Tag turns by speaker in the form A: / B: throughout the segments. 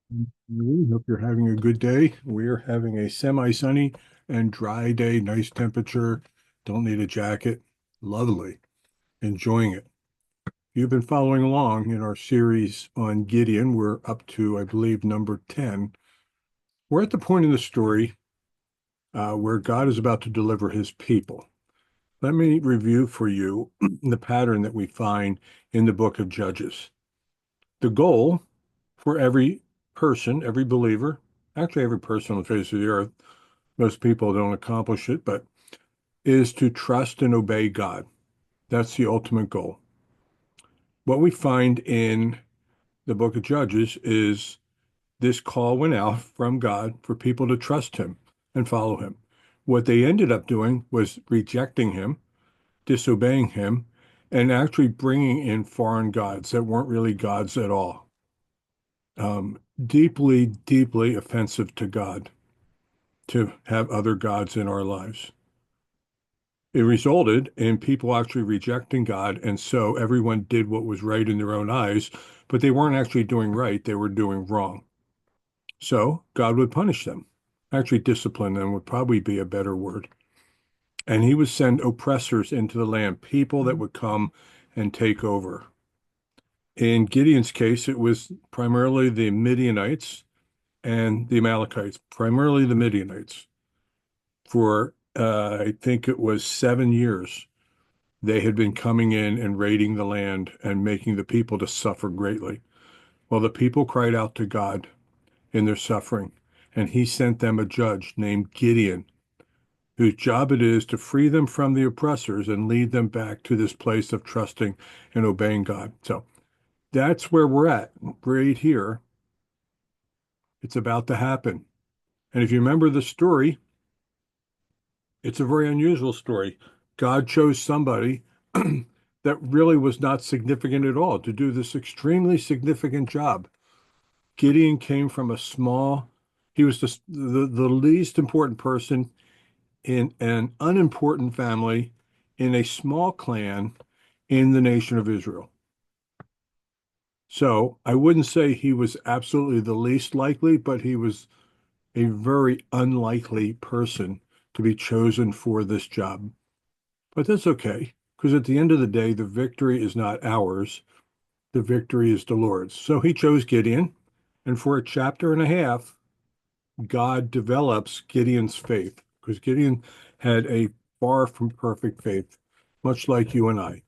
A: We hope you're having a good day. We're having a semi-sunny and dry day, nice temperature. Don't need a jacket. Lovely. Enjoying it. You've been following along in our series on Gideon. We're up to, I believe, number 10. We're at the point in the story where God is about to deliver his people. Let me review for you the pattern that we find in the book of Judges. The goal for every person, every believer, actually every person on the face of the earth, most people don't accomplish it, but is to trust and obey God. That's the ultimate goal. What we find in the book of Judges is this call went out from God for people to trust him and follow him. What they ended up doing was rejecting him, disobeying him, and actually bringing in foreign gods that weren't really gods at all. Deeply, deeply offensive to God to have other gods in our lives. It resulted in people actually rejecting God, and so everyone did what was right in their own eyes, but they weren't actually doing right, they were doing wrong. So God would punish them. Actually, discipline them would probably be a better word. And he would send oppressors into the land, people that would come and take over. In Gideon's case, it was primarily the Midianites and the Amalekites, primarily the Midianites. For I think it was 7 years, they had been coming in and raiding the land and making the people to suffer greatly. Well, the people cried out to God in their suffering, and he sent them a judge named Gideon, whose job it is to free them from the oppressors and lead them back to this place of trusting and obeying God. So that's where we're at, right here. It's about to happen. And if you remember the story, it's a very unusual story. God chose somebody that really was not significant at all to do this extremely significant job. Gideon came from a small, he was the least important person in an unimportant family in a small clan in the nation of Israel. So I wouldn't say he was absolutely the least likely, but he was a very unlikely person to be chosen for this job. But that's okay, because at the end of the day, the victory is not ours. The victory is the Lord's. So he chose Gideon, and for a chapter and a half, God develops Gideon's faith, because Gideon had a far from perfect faith, much like you and I.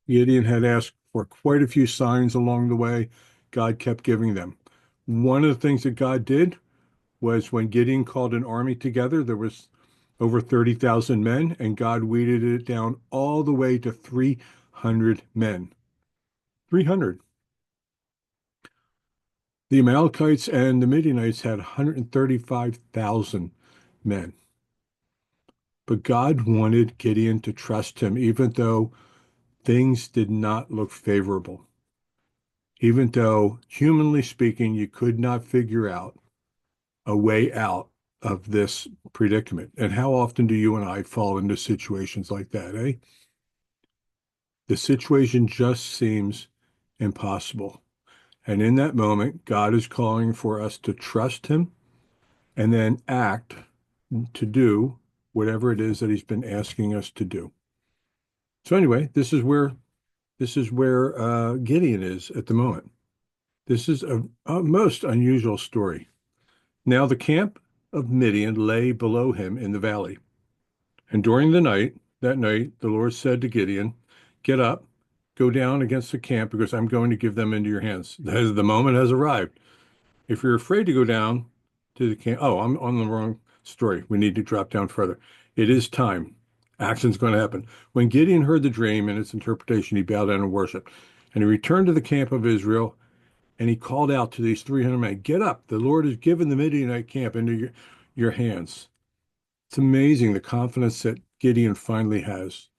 A: Gideon had asked for quite a few signs along the way. God kept giving them. One of the things that God did was when Gideon called an army together, there was over 30,000 men, and God weeded it down all the way to 300 men. 300. The Amalekites and the Midianites had 135,000 men. But God wanted Gideon to trust him, even though things did not look favorable. Even though, humanly speaking, you could not figure out a way out of this predicament. And how often do you and I fall into situations like that, eh? The situation just seems impossible. And in that moment, God is calling for us to trust him and then act to do whatever it is that he's been asking us to do. So anyway, this is where Gideon is at the moment. This is a most unusual story. Now the camp of Midian lay below him in the valley. And during that night, the Lord said to Gideon, get up, go down against the camp because I'm going to give them into your hands. The moment has arrived. If you're afraid to go down to the camp, oh, I'm on the wrong story. We need to drop down further. It is time. Action's going to happen. When Gideon heard the dream and its interpretation, he bowed down and worshiped. And he returned to the camp of Israel and he called out to these 300 men, get up. The Lord has given the Midianite camp into your hands. It's amazing the confidence that Gideon finally has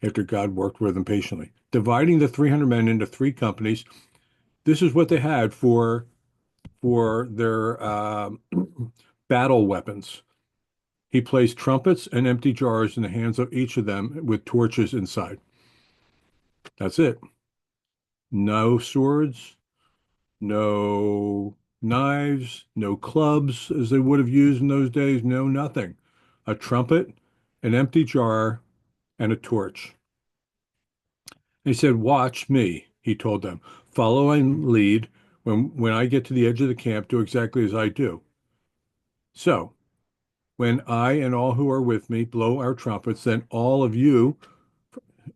A: after God worked with him patiently. Dividing the 300 men into three companies, this is what they had for their battle weapons. He placed trumpets and empty jars in the hands of each of them with torches inside. That's it. No swords, no knives, no clubs as they would have used in those days, no nothing. A trumpet, an empty jar, and a torch. He said, "Watch me," he told them. "Follow and lead. When I get to the edge of the camp, do exactly as I do." So, when I and all who are with me blow our trumpets, then all of you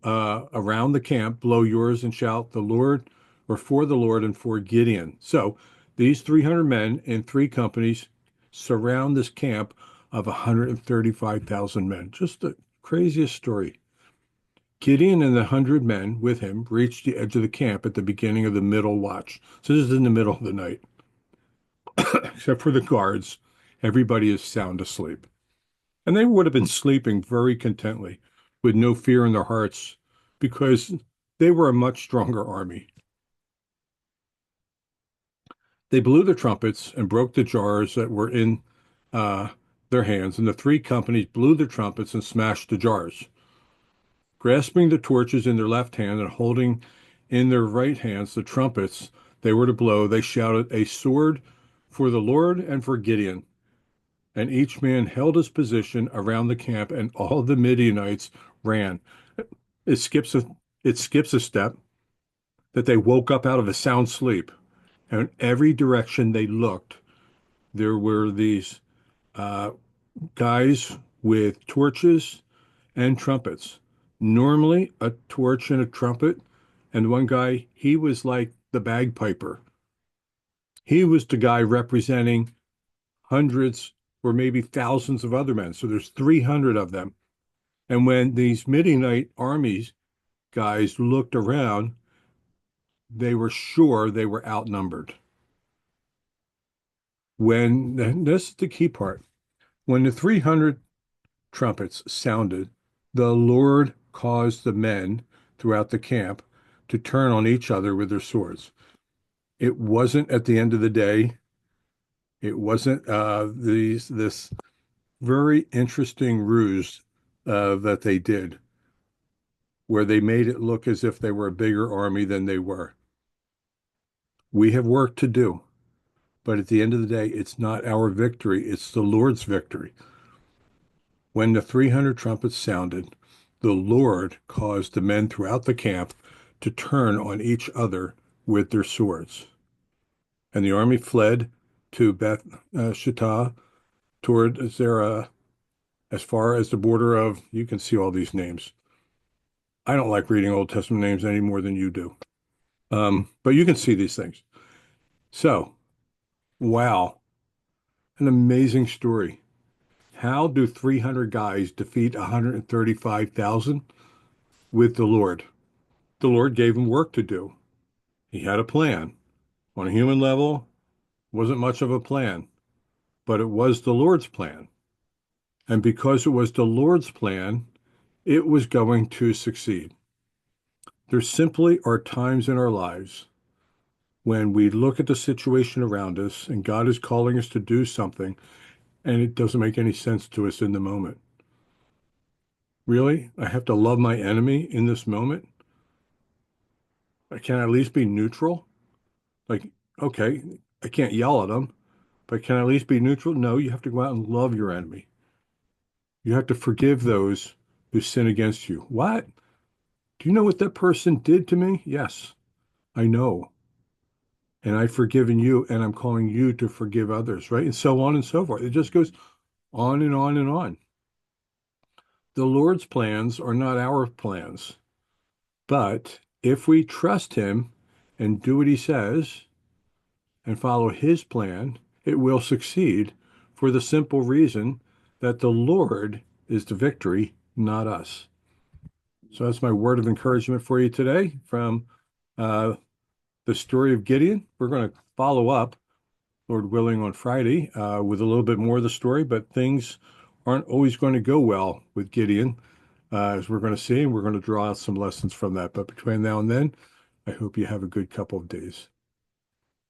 A: around the camp blow yours and shout the Lord or for the Lord and for Gideon. So, these 300 men in three companies surround this camp of 135,000 men. Just the craziest story. Gideon and the 100 men with him reached the edge of the camp at the beginning of the middle watch. So this is in the middle of the night. Except for the guards, everybody is sound asleep. And they would have been sleeping very contently, with no fear in their hearts, because they were a much stronger army. They blew the trumpets and broke the jars that were in uh, their hands, and the three companies blew the trumpets and smashed the jars. Grasping the torches in their left hand and holding in their right hands the trumpets they were to blow, they shouted, "A sword for the Lord and for Gideon." And each man held his position around the camp, and all the Midianites ran. It skips a it skips a step that they woke up out of a sound sleep, and every direction they looked, there were these uh, guys with torches and trumpets. Normally, a torch and a trumpet, and one guy, he was like the bagpiper. He was the guy representing hundreds or maybe thousands of other men. So there's 300 of them. And when these Midianite armies guys looked around, they were sure they were outnumbered. And this is the key part, when the 300 trumpets sounded, the Lord caused the men throughout the camp to turn on each other with their swords. It wasn't at the end of the day. It wasn't this very interesting ruse that they did, where they made it look as if they were a bigger army than they were. We have work to do, but at the end of the day, it's not our victory, it's the Lord's victory. When the 300 trumpets sounded, the Lord caused the men throughout the camp to turn on each other with their swords. And the army fled to Beth Shittah toward Zerah, as far as the border of, you can see all these names. I don't like reading Old Testament names any more than you do. But you can see these things. So, wow, an amazing story. How do 300 guys defeat 135,000? With the Lord. The Lord gave him work to do. He had a plan. On a human level, wasn't much of a plan, but it was the Lord's plan. And because it was the Lord's plan, it was going to succeed. There simply are times in our lives when we look at the situation around us and God is calling us to do something and it doesn't make any sense to us in the moment. Really? I have to love my enemy in this moment? I can at least be neutral? Like, okay, I can't yell at them, but can I at least be neutral? No, you have to go out and love your enemy. You have to forgive those who sin against you. What? Do you know what that person did to me? Yes, I know. And I've forgiven you, and I'm calling you to forgive others, right? And so on and so forth. It just goes on and on and on. The Lord's plans are not our plans, but if we trust Him and do what He says and follow His plan, it will succeed for the simple reason that the Lord is the victory, not us. So that's my word of encouragement for you today from uh, the story of Gideon. We're going to follow up, Lord willing, on Friday with a little bit more of the story, but things aren't always going to go well with Gideon, as we're going to see, and we're going to draw out some lessons from that. But between now and then, I hope you have a good couple of days.